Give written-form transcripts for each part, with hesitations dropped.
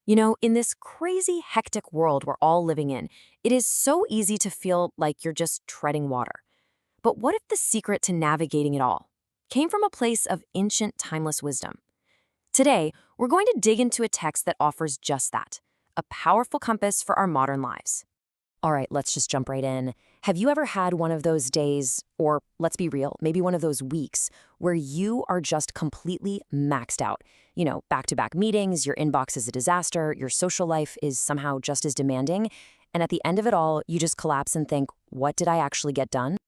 In this crazy, hectic world we're all living in, it is so easy to feel like you're just treading water. But what if the secret to navigating it all came from a place of ancient, timeless wisdom? Today, we're going to dig into a text that offers just that, a powerful compass for our modern lives. All right, let's just jump right in. Have you ever had one of those days, or let's be real, maybe one of those weeks, where you are just completely maxed out? Back-to-back meetings, your inbox is a disaster, your social life is somehow just as demanding, and at the end of it all, you just collapse and think, what did I actually get done?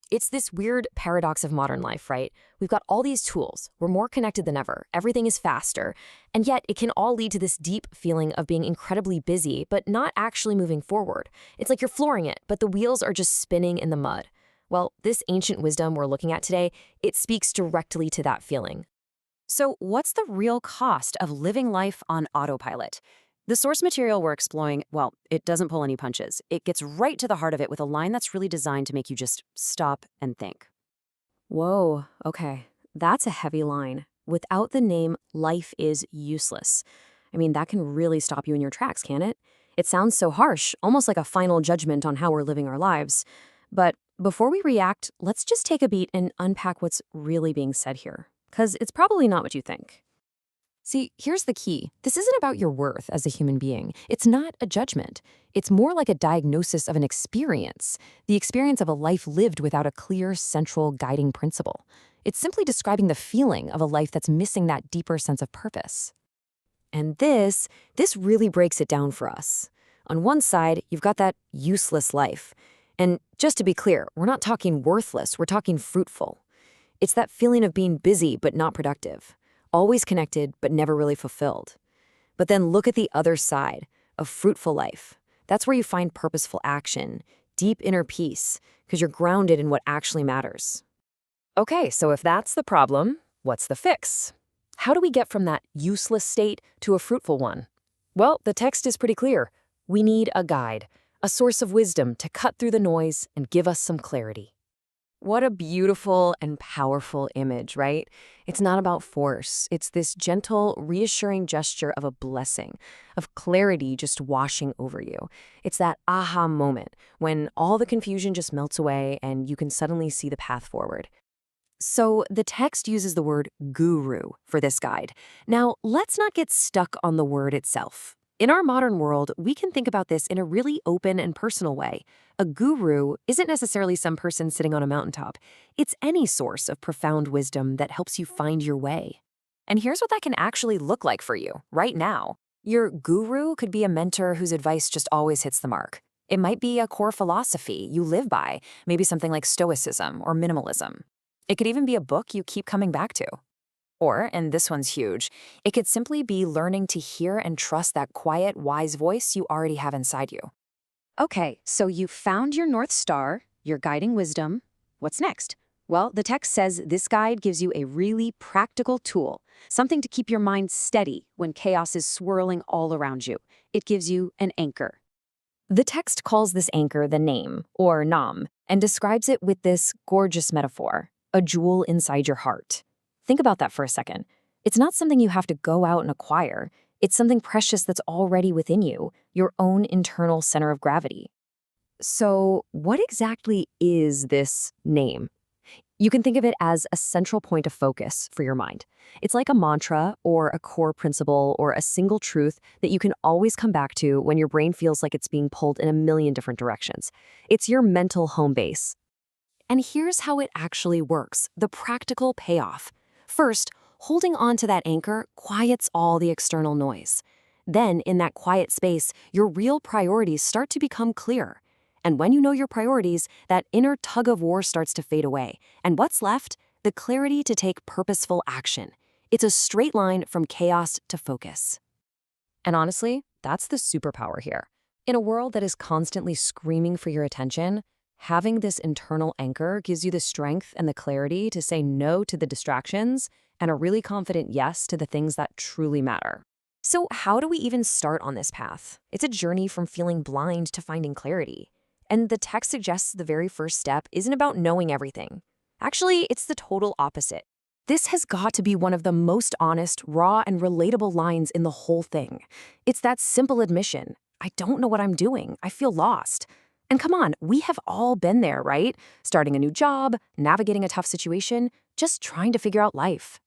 It's this weird paradox of modern life, right? We've got all these tools, we're more connected than ever, everything is faster, and yet it can all lead to this deep feeling of being incredibly busy, but not actually moving forward. It's like you're flooring it, but the wheels are just spinning in the mud. Well, this ancient wisdom we're looking at today, it speaks directly to that feeling. So what's the real cost of living life on autopilot? The source material we're exploring, well, it doesn't pull any punches. It gets right to the heart of it with a line that's really designed to make you just stop and think. Whoa, okay. That's a heavy line. Without the name, life is useless. I mean, that can really stop you in your tracks, can it? It sounds so harsh, almost like a final judgment on how we're living our lives. But before we react, let's just take a beat and unpack what's really being said here. Because it's probably not what you think. See, here's the key. This isn't about your worth as a human being. It's not a judgment. It's more like a diagnosis of an experience, the experience of a life lived without a clear, central guiding principle. It's simply describing the feeling of a life that's missing that deeper sense of purpose. And this really breaks it down for us. On one side, you've got that useless life. And just to be clear, we're not talking worthless, we're talking fruitful. It's that feeling of being busy but not productive. Always connected, but never really fulfilled. But then look at the other side, a fruitful life. That's where you find purposeful action, deep inner peace, because you're grounded in what actually matters. Okay, so if that's the problem, what's the fix? How do we get from that useless state to a fruitful one? Well, the text is pretty clear. We need a guide, a source of wisdom to cut through the noise and give us some clarity. What a beautiful and powerful image, right? It's not about force. It's this gentle, reassuring gesture of a blessing, of clarity just washing over you. It's that aha moment when all the confusion just melts away and you can suddenly see the path forward. So the text uses the word guru for this guide. Now, let's not get stuck on the word itself. In our modern world, we can think about this in a really open and personal way. A guru isn't necessarily some person sitting on a mountaintop. It's any source of profound wisdom that helps you find your way. And here's what that can actually look like for you, right now. Your guru could be a mentor whose advice just always hits the mark. It might be a core philosophy you live by, maybe something like stoicism or minimalism. It could even be a book you keep coming back to. Or, and this one's huge, it could simply be learning to hear and trust that quiet, wise voice you already have inside you. Okay, so you found your North Star, your guiding wisdom. What's next? Well, the text says this guide gives you a really practical tool, something to keep your mind steady when chaos is swirling all around you. It gives you an anchor. The text calls this anchor the Naam, or Naam, and describes it with this gorgeous metaphor, a jewel inside your heart. Think about that for a second. It's not something you have to go out and acquire. It's something precious that's already within you, your own internal center of gravity. So what exactly is this name? You can think of it as a central point of focus for your mind. It's like a mantra or a core principle or a single truth that you can always come back to when your brain feels like it's being pulled in a million different directions. It's your mental home base. And here's how it actually works, the practical payoff. First, holding on to that anchor quiets all the external noise. Then, in that quiet space, your real priorities start to become clear. And when you know your priorities, that inner tug of war starts to fade away. And what's left? The clarity to take purposeful action. It's a straight line from chaos to focus. And honestly, that's the superpower here. In a world that is constantly screaming for your attention, having this internal anchor gives you the strength and the clarity to say no to the distractions and a really confident yes to the things that truly matter. So how do we even start on this path? It's a journey from feeling blind to finding clarity. And the text suggests the very first step isn't about knowing everything. Actually, it's the total opposite. This has got to be one of the most honest, raw, and relatable lines in the whole thing. It's that simple admission. I don't know what I'm doing. I feel lost. And come on, we have all been there, right? Starting a new job, navigating a tough situation, just trying to figure out life.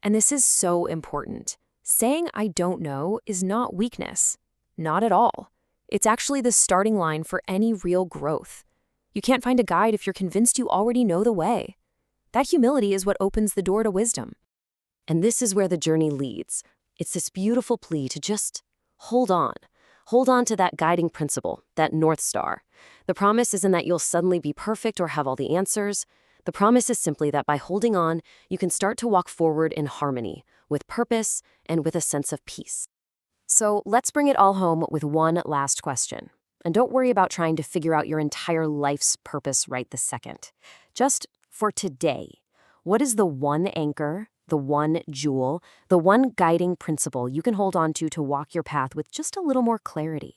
And this is so important. Saying I don't know is not weakness. Not at all. It's actually the starting line for any real growth. You can't find a guide if you're convinced you already know the way. That humility is what opens the door to wisdom. And this is where the journey leads. It's this beautiful plea to just hold on. Hold on to that guiding principle, that North Star. The promise isn't that you'll suddenly be perfect or have all the answers. The promise is simply that by holding on, you can start to walk forward in harmony, with purpose, and with a sense of peace. So let's bring it all home with one last question. And don't worry about trying to figure out your entire life's purpose right this second. Just for today, what is the one anchor, the one jewel, the one guiding principle you can hold on to walk your path with just a little more clarity?